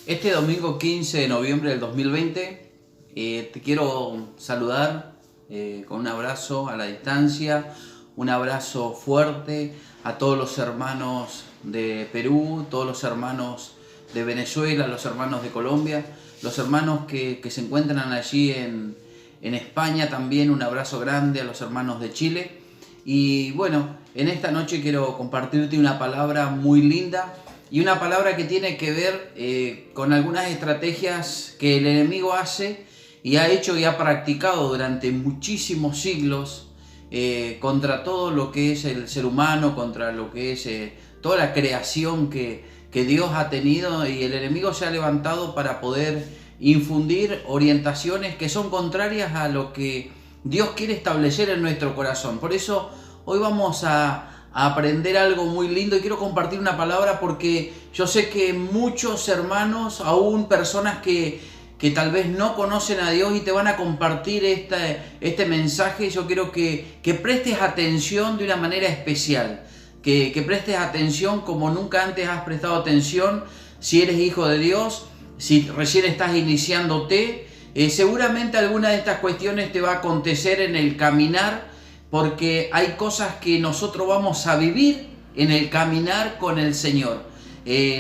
Este domingo 15 de noviembre del 2020 te quiero saludar con un abrazo a la distancia, un abrazo fuerte a todos los hermanos de Perú, todos los hermanos de Venezuela, los hermanos de Colombia, los hermanos que se encuentran allí en España también. Un abrazo grande a los hermanos de Chile. Y bueno, en esta noche quiero compartirte una palabra muy linda y una palabra que tiene que ver con algunas estrategias que el enemigo hace y ha hecho y ha practicado durante muchísimos siglos contra todo lo que es el ser humano, contra lo que es toda la creación que Dios ha tenido, y el enemigo se ha levantado para poder infundir orientaciones que son contrarias a lo que Dios quiere establecer en nuestro corazón. Por eso hoy vamos a aprender algo muy lindo y quiero compartir una palabra porque yo sé que muchos hermanos, aún personas que tal vez no conocen a Dios y te van a compartir este mensaje, yo quiero que prestes atención de una manera especial, que prestes atención como nunca antes has prestado atención. Si eres hijo de Dios, si recién estás iniciándote, seguramente alguna de estas cuestiones te va a acontecer en el caminar, porque hay cosas que nosotros vamos a vivir en el caminar con el Señor.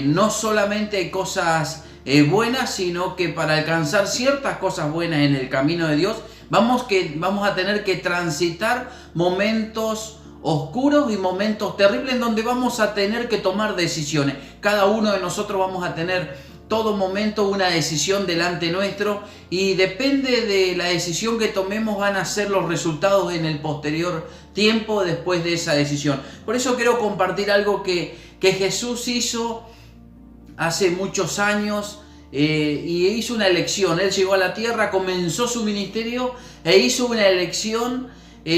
No solamente hay cosas buenas, sino que para alcanzar ciertas cosas buenas en el camino de Dios, vamos a tener que transitar momentos oscuros y momentos terribles en donde vamos a tener que tomar decisiones. Cada uno de nosotros vamos a tener todo momento una decisión delante nuestro, y depende de la decisión que tomemos van a ser los resultados en el posterior tiempo después de esa decisión. Por eso quiero compartir algo que Jesús hizo hace muchos años y hizo una elección. Él llegó a la tierra, comenzó su ministerio e hizo una elección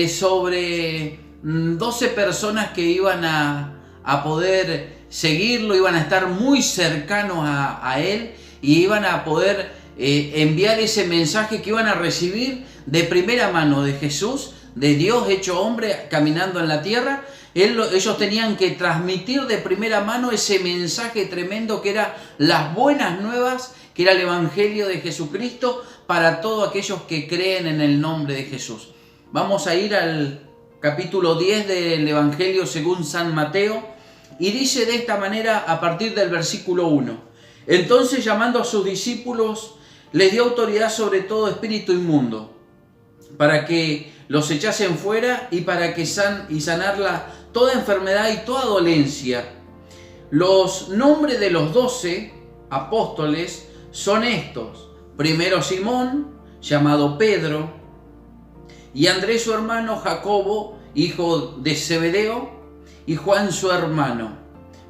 sobre 12 personas que iban a poder seguirlo, iban a estar muy cercanos a él y iban a poder enviar ese mensaje que iban a recibir de primera mano de Jesús, de Dios hecho hombre caminando en la tierra. Ellos tenían que transmitir de primera mano ese mensaje tremendo que era las buenas nuevas, que era el Evangelio de Jesucristo para todos aquellos que creen en el nombre de Jesús. Vamos a ir al capítulo 10 del Evangelio según San Mateo, y dice de esta manera a partir del versículo 1. Entonces, llamando a sus discípulos, les dio autoridad sobre todo espíritu inmundo, para que los echasen fuera y para que sanarla toda enfermedad y toda dolencia. Los nombres de los 12 apóstoles son estos: primero Simón, llamado Pedro, y Andrés su hermano, Jacobo, hijo de Zebedeo, y Juan su hermano,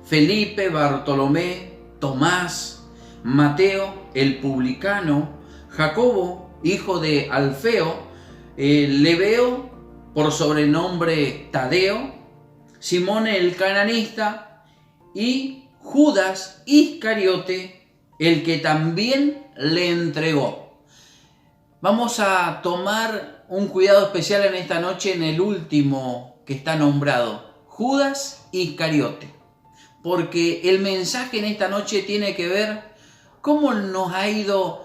Felipe, Bartolomé, Tomás, Mateo el publicano, Jacobo, hijo de Alfeo, Lebeo, por sobrenombre Tadeo, Simón el cananista, y Judas Iscariote, el que también le entregó. Vamos a tomar un cuidado especial en esta noche en el último que está nombrado, Judas Iscariote, porque el mensaje en esta noche tiene que ver cómo nos ha ido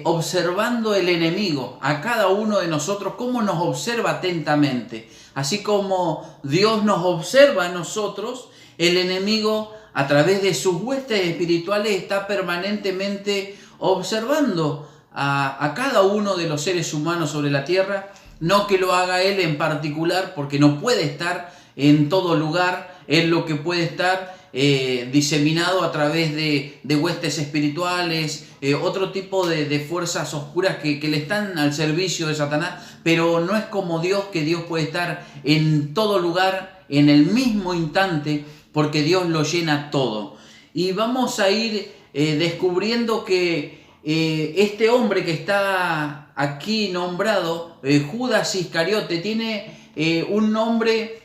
observando el enemigo a cada uno de nosotros, cómo nos observa atentamente. Así como Dios nos observa a nosotros, el enemigo a través de sus huestes espirituales está permanentemente observando a cada uno de los seres humanos sobre la tierra. No que lo haga él en particular, porque no puede estar en todo lugar. Él lo que puede estar diseminado a través de huestes espirituales, otro tipo de fuerzas oscuras que le están al servicio de Satanás, pero no es como Dios, que Dios puede estar en todo lugar, en el mismo instante, porque Dios lo llena todo. Y vamos a ir descubriendo que este hombre que está aquí nombrado, Judas Iscariote, tiene un nombre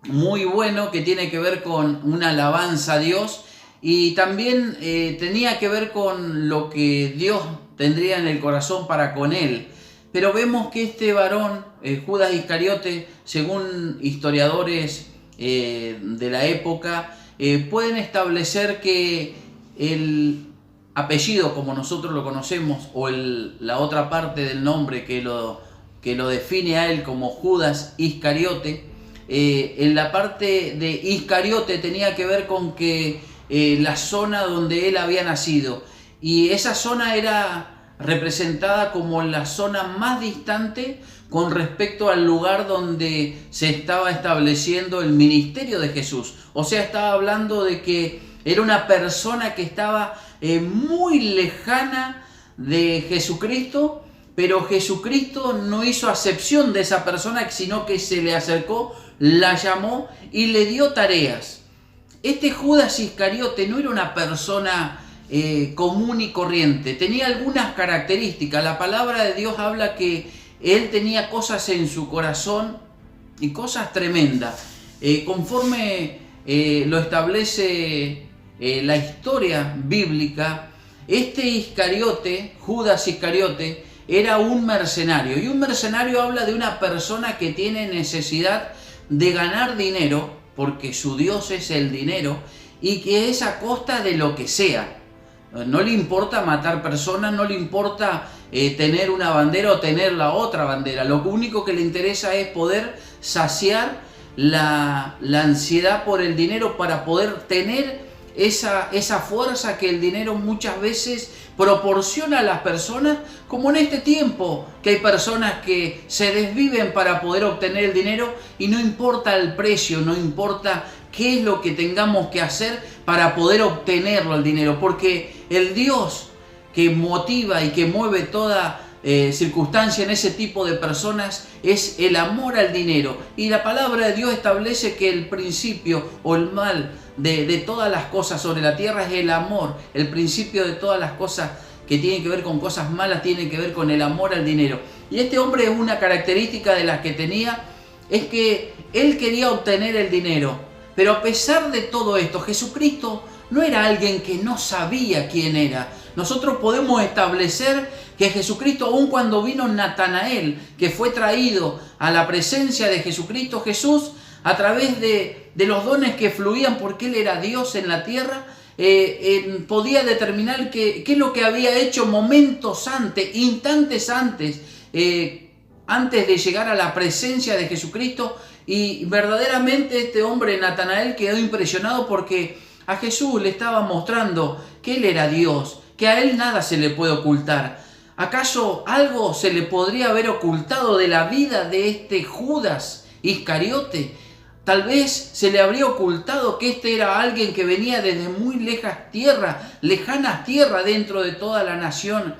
muy bueno que tiene que ver con una alabanza a Dios, y también tenía que ver con lo que Dios tendría en el corazón para con él. Pero vemos que este varón, Judas Iscariote, según historiadores de la época, pueden establecer que apellido como nosotros lo conocemos, o la otra parte del nombre que lo define a él como Judas Iscariote, en la parte de Iscariote tenía que ver con que la zona donde él había nacido, y esa zona era representada como la zona más distante con respecto al lugar donde se estaba estableciendo el ministerio de Jesús. O sea, estaba hablando de que era una persona que estaba muy lejana de Jesucristo, pero Jesucristo no hizo acepción de esa persona, sino que se le acercó, la llamó y le dio tareas. Este Judas Iscariote no era una persona común y corriente, tenía algunas características. La palabra de Dios habla que él tenía cosas en su corazón y cosas tremendas. Conforme lo establece la historia bíblica, este Iscariote, Judas Iscariote, era un mercenario. Y un mercenario habla de una persona que tiene necesidad de ganar dinero, porque su Dios es el dinero, y que es a costa de lo que sea. No le importa matar personas, no le importa tener una bandera o tener la otra bandera. Lo único que le interesa es poder saciar la ansiedad por el dinero, para poder tener esa fuerza que el dinero muchas veces proporciona a las personas, como en este tiempo, que hay personas que se desviven para poder obtener el dinero, y no importa el precio, no importa qué es lo que tengamos que hacer para poder obtenerlo el dinero, porque el Dios que motiva y que mueve toda circunstancia en ese tipo de personas es el amor al dinero. Y la palabra de Dios establece que el principio o el mal de todas las cosas sobre la tierra es el amor. El principio de todas las cosas que tienen que ver con cosas malas tienen que ver con el amor al dinero. Y este hombre, una característica de las que tenía es que él quería obtener el dinero. Pero a pesar de todo esto, Jesucristo no era alguien que no sabía quién era. Nosotros podemos establecer que Jesucristo, aun cuando vino Natanael, que fue traído a la presencia de Jesucristo, Jesús, a través de los dones que fluían porque Él era Dios en la tierra, podía determinar qué es lo que había hecho momentos antes, instantes antes, antes de llegar a la presencia de Jesucristo. Y verdaderamente este hombre, Natanael, quedó impresionado porque a Jesús le estaba mostrando que Él era Dios, que a Él nada se le puede ocultar. ¿Acaso algo se le podría haber ocultado de la vida de este Judas Iscariote? Tal vez se le habría ocultado que este era alguien que venía desde muy lejanas tierras dentro de toda la nación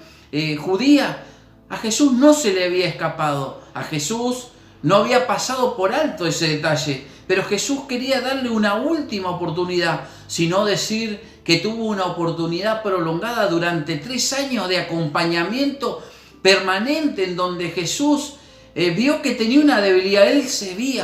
judía. A Jesús no se le había escapado, a Jesús no había pasado por alto ese detalle, pero Jesús quería darle una última oportunidad, sino decir que tuvo una oportunidad prolongada durante 3 años de acompañamiento permanente, en donde Jesús vio que tenía una debilidad.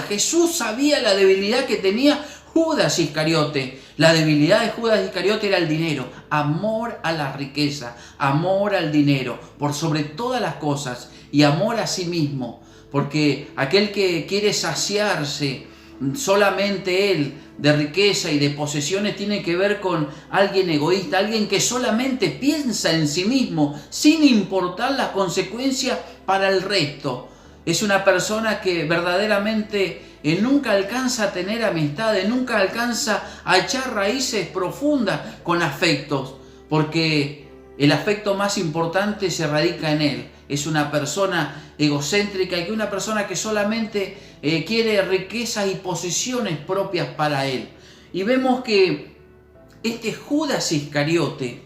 Jesús sabía la debilidad que tenía Judas Iscariote. La debilidad de Judas Iscariote era el dinero, amor a la riqueza, amor al dinero, por sobre todas las cosas, y amor a sí mismo. Porque aquel que quiere saciarse solamente él de riqueza y de posesiones tiene que ver con alguien egoísta, alguien que solamente piensa en sí mismo sin importar las consecuencias para el resto. Es una persona que verdaderamente nunca alcanza a tener amistades, nunca alcanza a echar raíces profundas con afectos, porque el afecto más importante se radica en él. Es una persona egocéntrica y una persona que solamente quiere riquezas y posesiones propias para él. Y vemos que este Judas Iscariote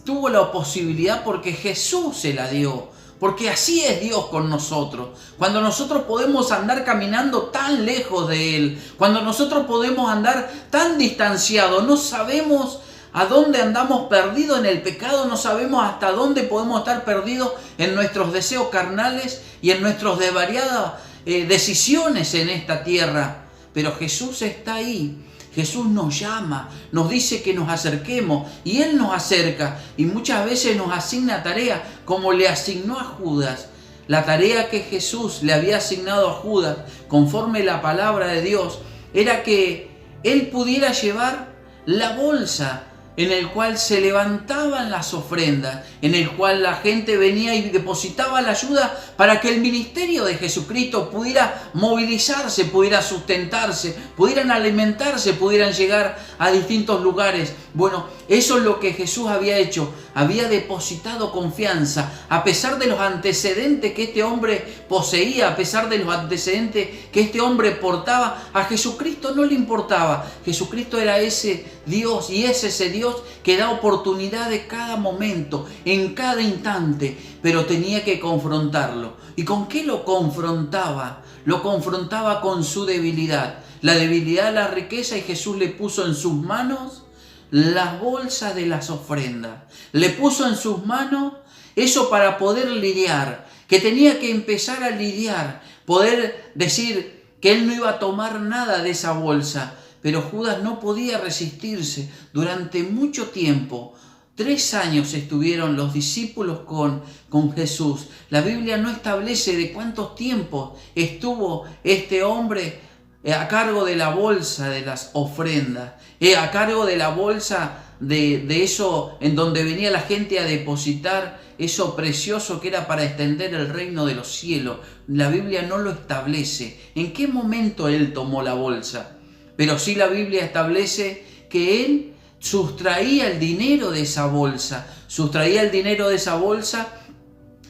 tuvo la posibilidad porque Jesús se la dio. Porque así es Dios con nosotros. Cuando nosotros podemos andar caminando tan lejos de Él, cuando nosotros podemos andar tan distanciados, no sabemos a dónde andamos perdidos en el pecado, no sabemos hasta dónde podemos estar perdidos en nuestros deseos carnales y en nuestras desvariadas decisiones en esta tierra. Pero Jesús está ahí. Jesús nos llama, nos dice que nos acerquemos y Él nos acerca y muchas veces nos asigna tarea, como le asignó a Judas. La tarea que Jesús le había asignado a Judas, conforme la palabra de Dios, era que él pudiera llevar la bolsa en el cual se levantaban las ofrendas, en el cual la gente venía y depositaba la ayuda para que el ministerio de Jesucristo pudiera movilizarse, pudiera sustentarse, pudieran alimentarse, pudieran llegar a distintos lugares. Bueno, eso es lo que Jesús había hecho, había depositado confianza, a pesar de los antecedentes que este hombre poseía, a pesar de los antecedentes que este hombre portaba, a Jesucristo no le importaba. Jesucristo era ese Dios y es ese Dios que da oportunidad de cada momento, en cada instante, pero tenía que confrontarlo. ¿Y con qué lo confrontaba? Lo confrontaba con su debilidad, la debilidad de la riqueza, y Jesús le puso en sus manos las bolsas de las ofrendas. Le puso en sus manos eso para poder lidiar, que tenía que empezar a lidiar, poder decir que él no iba a tomar nada de esa bolsa. Pero Judas no podía resistirse. Durante mucho tiempo, 3 años estuvieron los discípulos con Jesús. La Biblia no establece de cuántos tiempos estuvo este hombre a cargo de la bolsa de las ofrendas, a cargo de la bolsa de eso en donde venía la gente a depositar eso precioso que era para extender el reino de los cielos. La Biblia no lo establece. ¿En qué momento él tomó la bolsa? Pero sí la Biblia establece que él sustraía el dinero de esa bolsa,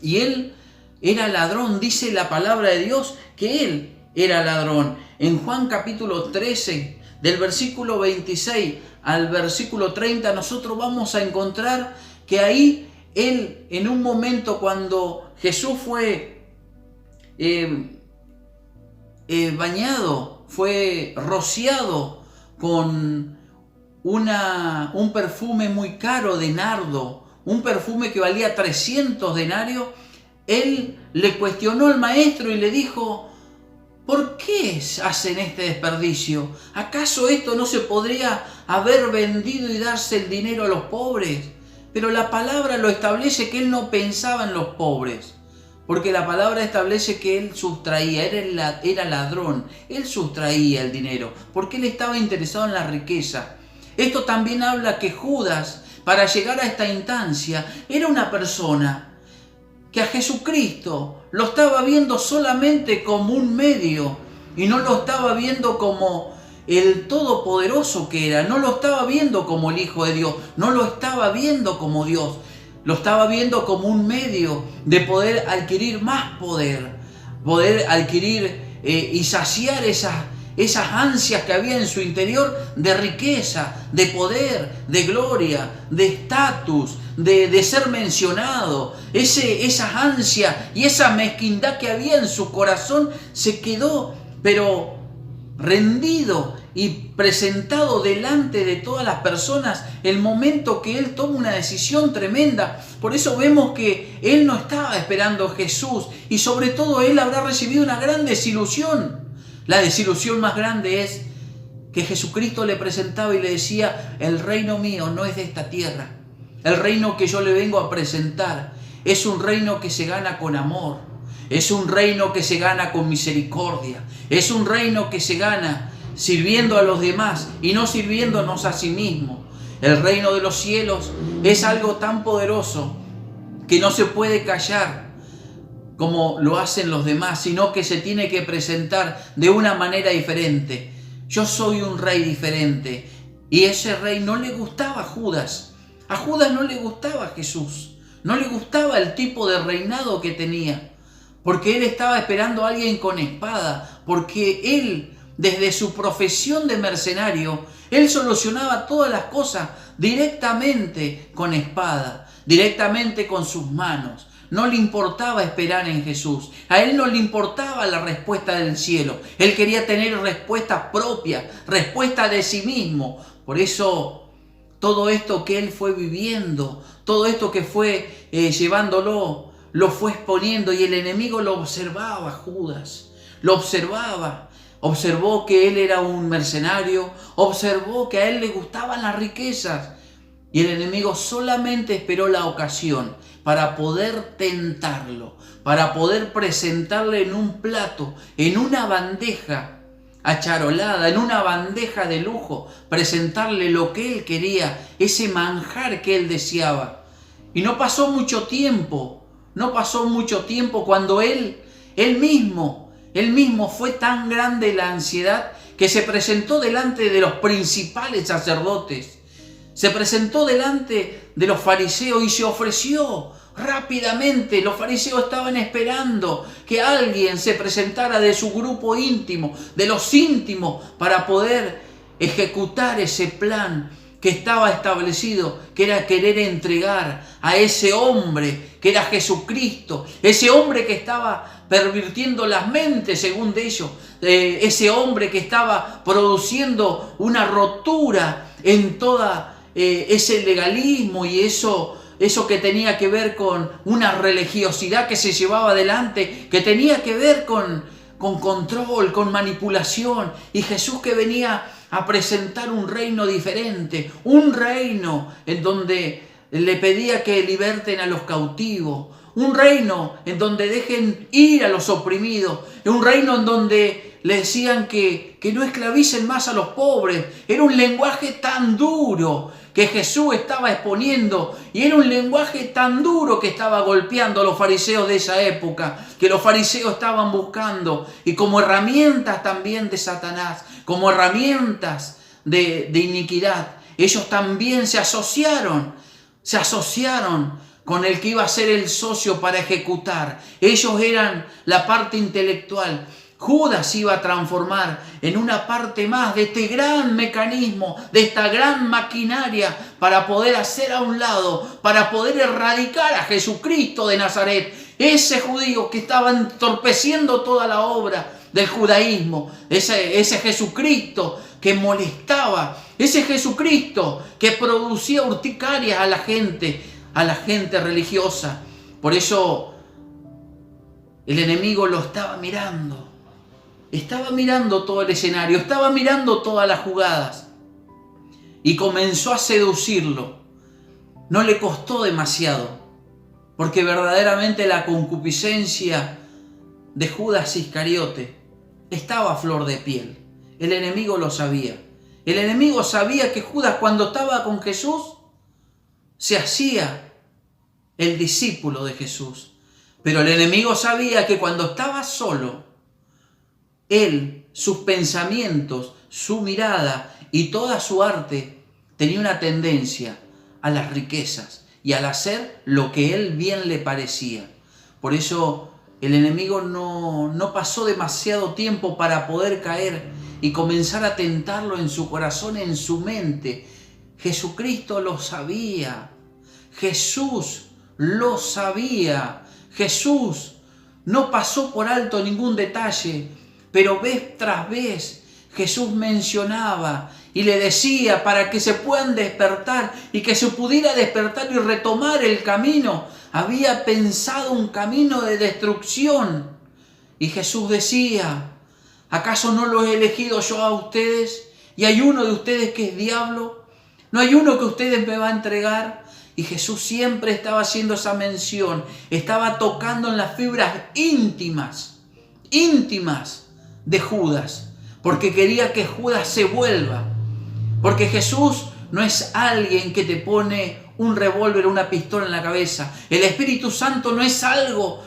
y él era ladrón. Dice la palabra de Dios que él era ladrón. En Juan capítulo 13, del versículo 26 al versículo 30, nosotros vamos a encontrar que ahí él, en un momento cuando Jesús fue bañado, fue rociado con un perfume muy caro de nardo, un perfume que valía 300 denarios, él le cuestionó al maestro y le dijo: ¿por qué hacen este desperdicio? ¿Acaso esto no se podría haber vendido y darse el dinero a los pobres? Pero la palabra lo establece que él no pensaba en los pobres, porque la palabra establece que él sustraía, era ladrón, él sustraía el dinero, porque él estaba interesado en la riqueza. Esto también habla que Judas, para llegar a esta instancia, era una persona que a Jesucristo lo estaba viendo solamente como un medio, y no lo estaba viendo como el todopoderoso que era, no lo estaba viendo como el Hijo de Dios, no lo estaba viendo como Dios. Lo estaba viendo como un medio de poder adquirir más poder adquirir y saciar esas ansias que había en su interior de riqueza, de poder, de gloria, de estatus, de ser mencionado. Esas ansias y esa mezquindad que había en su corazón se quedó, pero rendido y presentado delante de todas las personas el momento que él toma una decisión tremenda. Por eso vemos que él no estaba esperando a Jesús, y sobre todo él habrá recibido una gran desilusión. La desilusión más grande es que Jesucristo le presentaba y le decía: el reino mío no es de esta tierra. El reino que yo le vengo a presentar es un reino que se gana con amor, es un reino que se gana con misericordia, es un reino que se gana sirviendo a los demás y no sirviéndonos a sí mismos. El reino de los cielos es algo tan poderoso que no se puede callar como lo hacen los demás, sino que se tiene que presentar de una manera diferente. Yo soy un rey diferente, y ese rey no le gustaba a Judas. A Judas no le gustaba Jesús, no le gustaba el tipo de reinado que tenía, porque él estaba esperando a alguien con espada, porque él, desde su profesión de mercenario, él solucionaba todas las cosas directamente con espada, directamente con sus manos. No le importaba esperar en Jesús. A él no le importaba la respuesta del cielo. Él quería tener respuesta propia, respuesta de sí mismo. Por eso todo esto que él fue viviendo, todo esto que fue llevándolo, lo fue exponiendo, y el enemigo lo observaba, Judas. Lo observaba. Observó que él era un mercenario, observó que a él le gustaban las riquezas, y el enemigo solamente esperó la ocasión para poder tentarlo, para poder presentarle en un plato, en una bandeja, acharolada, en una bandeja de lujo, presentarle lo que él quería, ese manjar que él deseaba. Y no pasó mucho tiempo cuando él mismo fue tan grande la ansiedad que se presentó delante de los principales sacerdotes, se presentó delante de los fariseos y se ofreció rápidamente. Los fariseos estaban esperando que alguien se presentara de su grupo íntimo, de los íntimos, para poder ejecutar ese plan que estaba establecido, que era querer entregar a ese hombre que era Jesucristo, ese hombre que estaba pervirtiendo las mentes según de ellos, ese hombre que estaba produciendo una rotura en toda ese legalismo y eso que tenía que ver con una religiosidad que se llevaba adelante, que tenía que ver con control, con manipulación, y Jesús que venía a presentar un reino diferente, un reino en donde le pedía que liberten a los cautivos, un reino en donde dejen ir a los oprimidos, un reino en donde le decían que no esclavicen más a los pobres. Era un lenguaje tan duro que Jesús estaba exponiendo, y era un lenguaje tan duro que estaba golpeando a los fariseos de esa época, que los fariseos estaban buscando, y como herramientas también de Satanás, como herramientas de iniquidad, ellos también se asociaron con el que iba a ser el socio para ejecutar. Ellos eran la parte intelectual. Judas iba a transformar en una parte más de este gran mecanismo, de esta gran maquinaria, para poder hacer a un lado, para poder erradicar a Jesucristo de Nazaret, ese judío que estaba entorpeciendo toda la obra del judaísmo, ese Jesucristo que molestaba, ese Jesucristo que producía urticarias a la gente religiosa. Por eso el enemigo lo estaba mirando. Estaba mirando todo el escenario, estaba mirando todas las jugadas y comenzó a seducirlo. No le costó demasiado, porque verdaderamente la concupiscencia de Judas Iscariote estaba a flor de piel. El enemigo lo sabía. El enemigo sabía que Judas, cuando estaba con Jesús, se hacía el discípulo de Jesús. Pero el enemigo sabía que cuando estaba solo, él, sus pensamientos, su mirada y toda su arte tenía una tendencia a las riquezas y al hacer lo que él bien le parecía. Por eso el enemigo no pasó demasiado tiempo para poder caer y comenzar a tentarlo en su corazón, en su mente. Jesucristo lo sabía. Jesús lo sabía. Jesús no pasó por alto ningún detalle, pero vez tras vez Jesús mencionaba y le decía para que se puedan despertar y que se pudiera despertar y retomar el camino. Había pensado un camino de destrucción. Y Jesús decía: ¿acaso no los he elegido yo a ustedes? ¿Y hay uno de ustedes que es diablo? ¿No hay uno que ustedes me va a entregar? Y Jesús siempre estaba haciendo esa mención, estaba tocando en las fibras íntimas de Judas, porque quería que Judas se vuelva. Porque Jesús no es alguien que te pone un revólver o una pistola en la cabeza. El Espíritu Santo no es algo,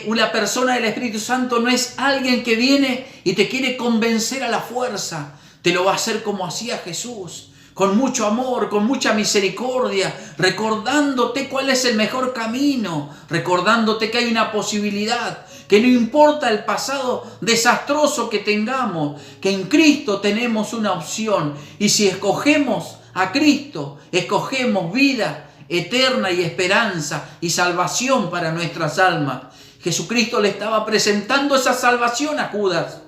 una persona del Espíritu Santo no es alguien que viene y te quiere convencer a la fuerza. Te lo va a hacer como hacía Jesús, con mucho amor, con mucha misericordia, recordándote cuál es el mejor camino, recordándote que hay una posibilidad, que no importa el pasado desastroso que tengamos, que en Cristo tenemos una opción. Y si escogemos a Cristo, escogemos vida eterna y esperanza y salvación para nuestras almas. Jesucristo le estaba presentando esa salvación a Judas,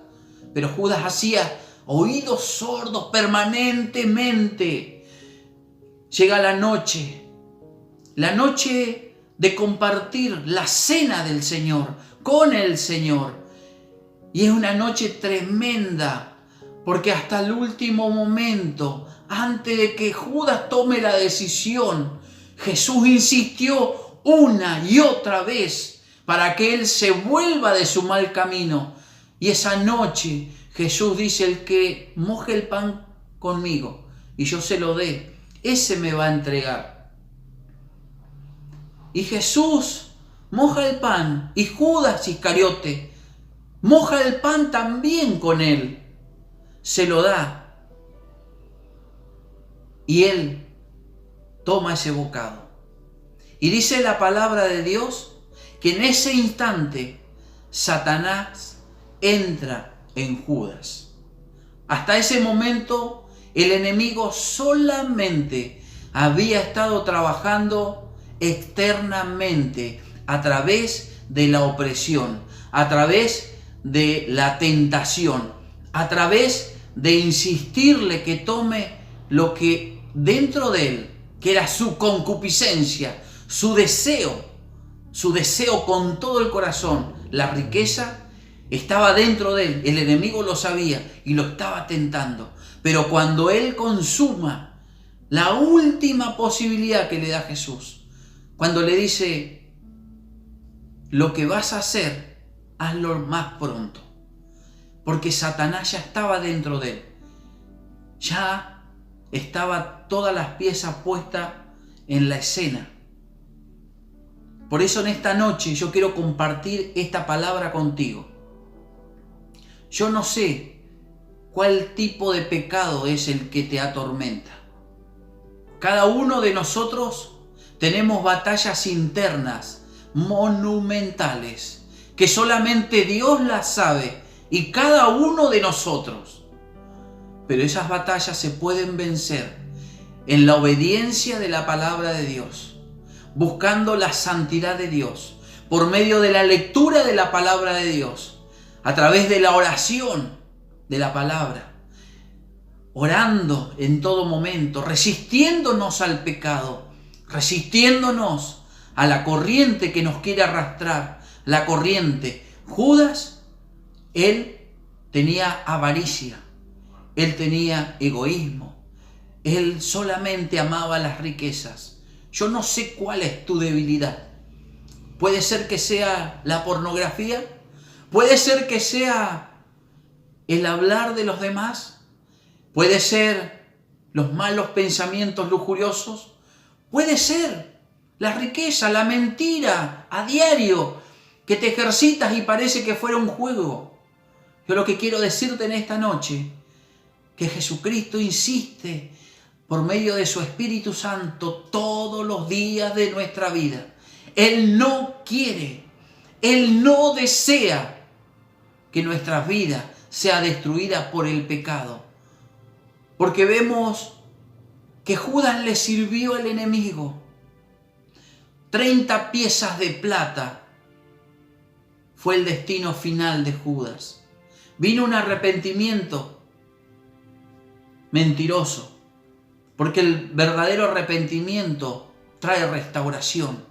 pero Judas hacía oídos sordos permanentemente. Llega la noche de compartir la cena del Señor con el Señor. Y es una noche tremenda, porque hasta el último momento, antes de que Judas tome la decisión, Jesús insistió una y otra vez para que él se vuelva de su mal camino. Y esa noche Jesús dice, el que moje el pan conmigo y yo se lo dé, ese me va a entregar. Y Jesús moja el pan y Judas Iscariote moja el pan también con él. Se lo da. Y él toma ese bocado. Y dice la palabra de Dios que en ese instante Satanás entra en Judas. Hasta ese momento el enemigo solamente había estado trabajando externamente a través de la opresión, a través de la tentación, a través de insistirle que tome lo que dentro de él, que era su concupiscencia, su deseo con todo el corazón, la riqueza estaba dentro de él, el enemigo lo sabía y lo estaba tentando. Pero cuando él consuma la última posibilidad que le da Jesús, cuando le dice, lo que vas a hacer, hazlo más pronto, porque Satanás ya estaba dentro de él, ya estaba todas las piezas puestas en la escena. Por eso en esta noche yo quiero compartir esta palabra contigo. Yo no sé cuál tipo de pecado es el que te atormenta. Cada uno de nosotros tenemos batallas internas monumentales que solamente Dios las sabe y cada uno de nosotros. Pero esas batallas se pueden vencer en la obediencia de la palabra de Dios, buscando la santidad de Dios, por medio de la lectura de la palabra de Dios, a través de la oración de la palabra, orando en todo momento, resistiéndonos al pecado, resistiéndonos a la corriente que nos quiere arrastrar, la corriente. Judas, él tenía avaricia, él tenía egoísmo, él solamente amaba las riquezas. Yo no sé cuál es tu debilidad. Puede ser que sea la pornografía, puede ser que sea el hablar de los demás, puede ser los malos pensamientos lujuriosos, puede ser la riqueza, la mentira a diario, que te ejercitas y parece que fuera un juego. Yo lo que quiero decirte en esta noche, que Jesucristo insiste por medio de su Espíritu Santo todos los días de nuestra vida. Él no quiere, Él no desea que nuestra vida sea destruida por el pecado. Porque vemos que Judas le sirvió al enemigo. 30 piezas de plata fue el destino final de Judas. Vino un arrepentimiento mentiroso, porque el verdadero arrepentimiento trae restauración.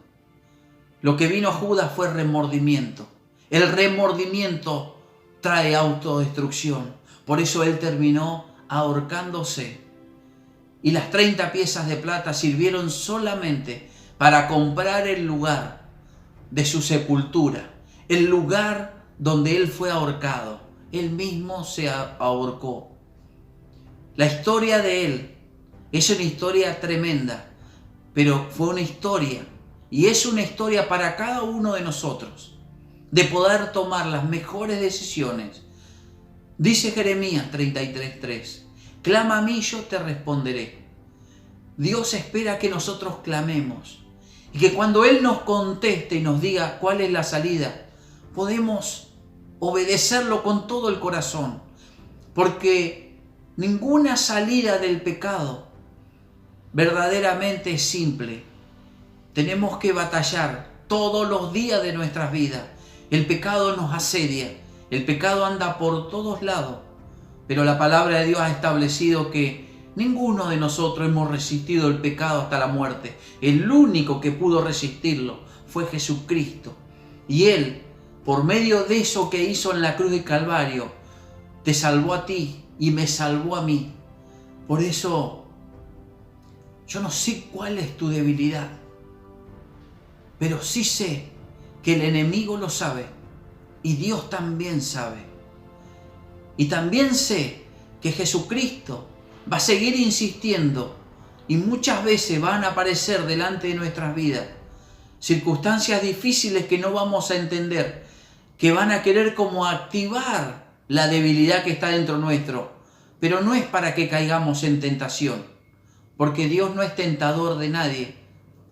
Lo que vino a Judas fue remordimiento. El remordimiento trae autodestrucción. Por eso él terminó ahorcándose. Y las 30 piezas de plata sirvieron solamente para comprar el lugar de su sepultura, el lugar donde él fue ahorcado. Él mismo se ahorcó. La historia de él es una historia tremenda, pero fue una historia, y es una historia para cada uno de nosotros, de poder tomar las mejores decisiones. Dice Jeremías 33:3, clama a mí, yo te responderé. Dios espera que nosotros clamemos, y que cuando Él nos conteste y nos diga cuál es la salida, podemos obedecerlo con todo el corazón, porque ninguna salida del pecado verdaderamente es simple. Tenemos que batallar todos los días de nuestras vidas. El pecado nos asedia, el pecado anda por todos lados, pero la palabra de Dios ha establecido que ninguno de nosotros hemos resistido el pecado hasta la muerte. El único que pudo resistirlo fue Jesucristo. Y Él, por medio de eso que hizo en la cruz de Calvario, te salvó a ti y me salvó a mí. Por eso, yo no sé cuál es tu debilidad, pero sí sé que el enemigo lo sabe y Dios también sabe. Y también sé que Jesucristo va a seguir insistiendo y muchas veces van a aparecer delante de nuestras vidas circunstancias difíciles que no vamos a entender, que van a querer como activar la debilidad que está dentro nuestro, pero no es para que caigamos en tentación, porque Dios no es tentador de nadie.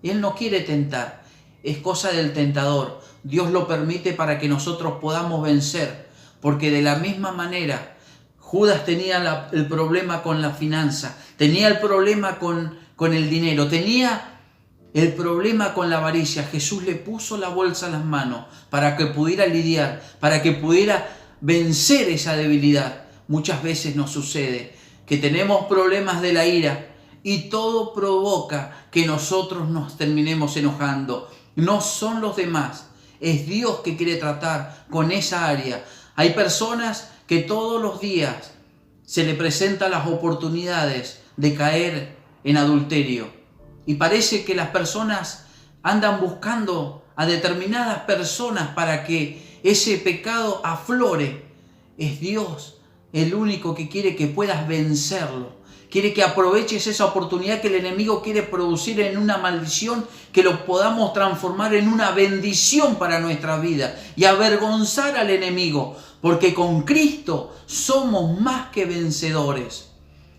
Él no quiere tentar, es cosa del tentador. Dios lo permite para que nosotros podamos vencer, porque de la misma manera Judas tenía el problema con la finanza, tenía el problema con el dinero, tenía el problema con la avaricia. Jesús le puso la bolsa en las manos para que pudiera lidiar, para que pudiera vencer esa debilidad. Muchas veces nos sucede que tenemos problemas de la ira y todo provoca que nosotros nos terminemos enojando. No son los demás, es Dios que quiere tratar con esa área. Hay personas que todos los días se le presentan las oportunidades de caer en adulterio. Y parece que las personas andan buscando a determinadas personas para que ese pecado aflore. Es Dios el único que quiere que puedas vencerlo. Quiere que aproveches esa oportunidad que el enemigo quiere producir en una maldición, que lo podamos transformar en una bendición para nuestra vida y avergonzar al enemigo, porque con Cristo somos más que vencedores.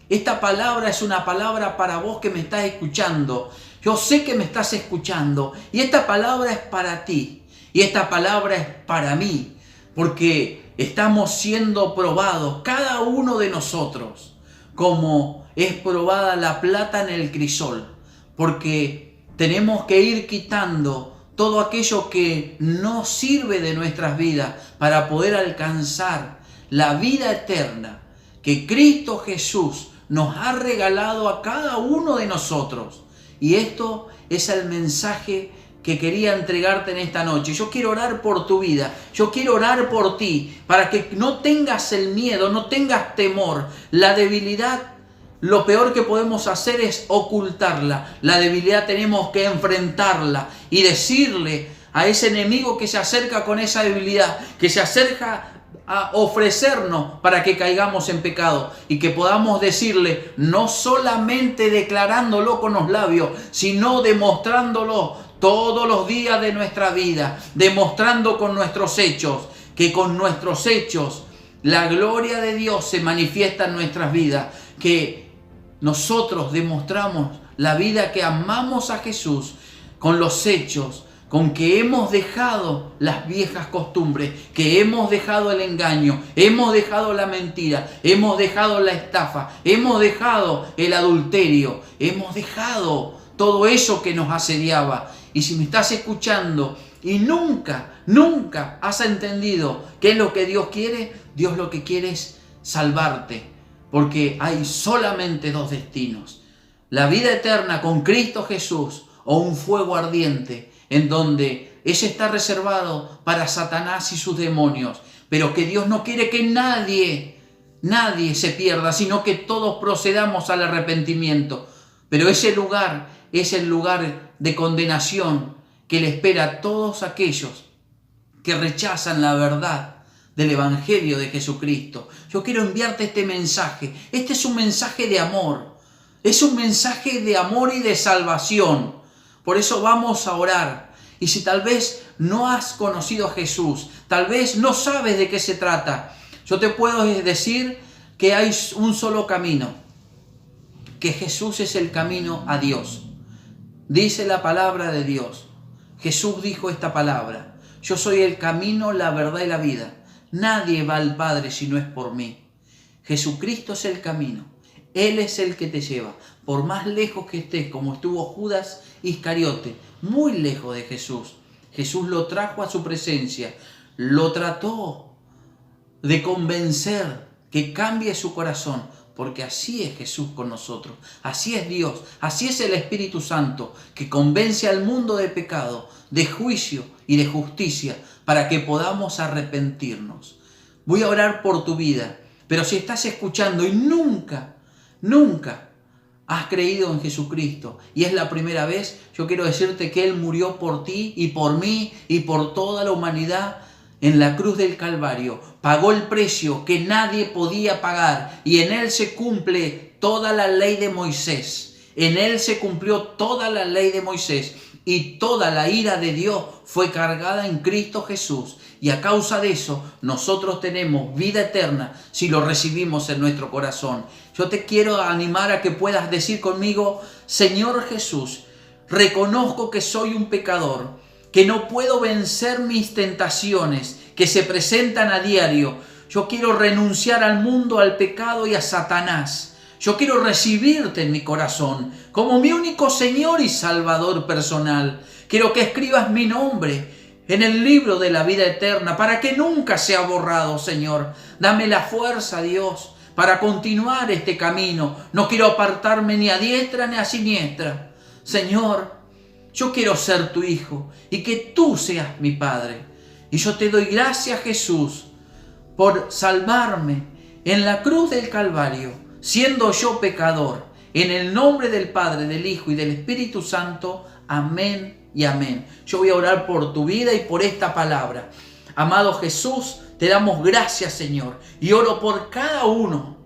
Esta palabra es una palabra para vos que me estás escuchando. Yo sé que me estás escuchando y esta palabra es para ti y esta palabra es para mí, porque estamos siendo probados, cada uno de nosotros, como es probada la plata en el crisol, porque tenemos que ir quitando todo aquello que no sirve de nuestras vidas para poder alcanzar la vida eterna que Cristo Jesús nos ha regalado a cada uno de nosotros. Y esto es el mensaje que quería entregarte en esta noche. Yo quiero orar por tu vida, yo quiero orar por ti, para que no tengas el miedo, no tengas temor. La debilidad, lo peor que podemos hacer es ocultarla. La debilidad tenemos que enfrentarla y decirle a ese enemigo que se acerca con esa debilidad, que se acerca a ofrecernos para que caigamos en pecado, y que podamos decirle, no solamente declarándolo con los labios, sino demostrándolo todos los días de nuestra vida, demostrando con nuestros hechos, que con nuestros hechos la gloria de Dios se manifiesta en nuestras vidas, que nosotros demostramos la vida que amamos a Jesús con los hechos, con que hemos dejado las viejas costumbres, que hemos dejado el engaño, hemos dejado la mentira, hemos dejado la estafa, hemos dejado el adulterio, hemos dejado todo eso que nos asediaba. Y si me estás escuchando y nunca has entendido qué es lo que Dios quiere, Dios lo que quiere es salvarte, porque hay solamente dos destinos: la vida eterna con Cristo Jesús o un fuego ardiente, en donde ese está reservado para Satanás y sus demonios, pero que Dios no quiere que nadie se pierda, sino que todos procedamos al arrepentimiento. Pero ese lugar es el lugar de condenación que le espera a todos aquellos que rechazan la verdad del Evangelio de Jesucristo. Yo quiero enviarte este mensaje. Este es un mensaje de amor. Es un mensaje de amor y de salvación. Por eso vamos a orar. Y si tal vez no has conocido a Jesús, tal vez no sabes de qué se trata, yo te puedo decir que hay un solo camino, que Jesús es el camino a Dios. Dice la palabra de Dios. Jesús dijo esta palabra: yo soy el camino, la verdad y la vida. Nadie va al Padre si no es por mí. Jesucristo es el camino. Él es el que te lleva. Por más lejos que estés, como estuvo Judas Iscariote, muy lejos de Jesús, Jesús lo trajo a su presencia, lo trató de convencer que cambie su corazón, porque así es Jesús con nosotros, así es Dios, así es el Espíritu Santo, que convence al mundo de pecado, de juicio y de justicia, para que podamos arrepentirnos. Voy a orar por tu vida, pero si estás escuchando y nunca has creído en Jesucristo y es la primera vez, yo quiero decirte que Él murió por ti y por mí y por toda la humanidad, en la cruz del Calvario, pagó el precio que nadie podía pagar y en Él se cumple toda la ley de Moisés. En Él se cumplió toda la ley de Moisés y toda la ira de Dios fue cargada en Cristo Jesús. Y a causa de eso nosotros tenemos vida eterna si lo recibimos en nuestro corazón. Yo te quiero animar a que puedas decir conmigo: Señor Jesús, reconozco que soy un pecador, que no puedo vencer mis tentaciones que se presentan a diario. Yo quiero renunciar al mundo, al pecado y a Satanás. Yo quiero recibirte en mi corazón como mi único Señor y Salvador personal. Quiero que escribas mi nombre en el libro de la vida eterna para que nunca sea borrado, Señor. Dame la fuerza, Dios, para continuar este camino. No quiero apartarme ni a diestra ni a siniestra. Señor, yo quiero ser tu hijo y que tú seas mi Padre. Y yo te doy gracias, Jesús, por salvarme en la cruz del Calvario, siendo yo pecador. En el nombre del Padre, del Hijo y del Espíritu Santo. Amén y amén. Yo voy a orar por tu vida y por esta palabra. Amado Jesús, te damos gracias, Señor. Y oro por cada uno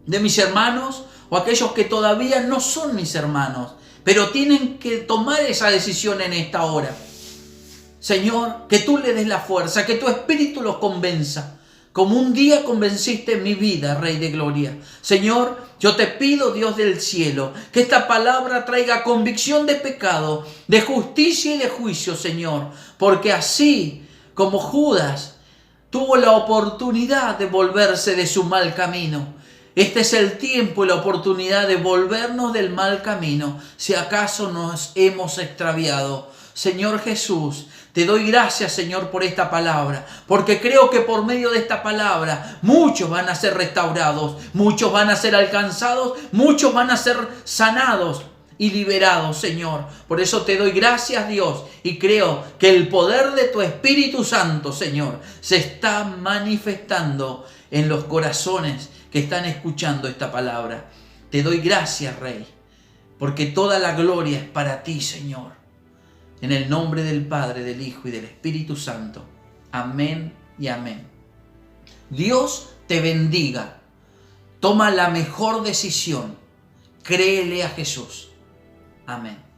de mis hermanos o aquellos que todavía no son mis hermanos, pero tienen que tomar esa decisión en esta hora. Señor, que tú le des la fuerza, que tu Espíritu los convenza, como un día convenciste mi vida, Rey de Gloria. Señor, yo te pido, Dios del cielo, que esta palabra traiga convicción de pecado, de justicia y de juicio, Señor, porque así como Judas tuvo la oportunidad de volverse de su mal camino, este es el tiempo y la oportunidad de volvernos del mal camino, si acaso nos hemos extraviado. Señor Jesús, te doy gracias, Señor, por esta palabra, porque creo que por medio de esta palabra muchos van a ser restaurados, muchos van a ser alcanzados, muchos van a ser sanados y liberados, Señor. Por eso te doy gracias, Dios, y creo que el poder de tu Espíritu Santo, Señor, se está manifestando en los corazones que están escuchando esta palabra. Te doy gracias, Rey, porque toda la gloria es para ti, Señor. En el nombre del Padre, del Hijo y del Espíritu Santo. Amén y amén. Dios te bendiga. Toma la mejor decisión. Créele a Jesús. Amén.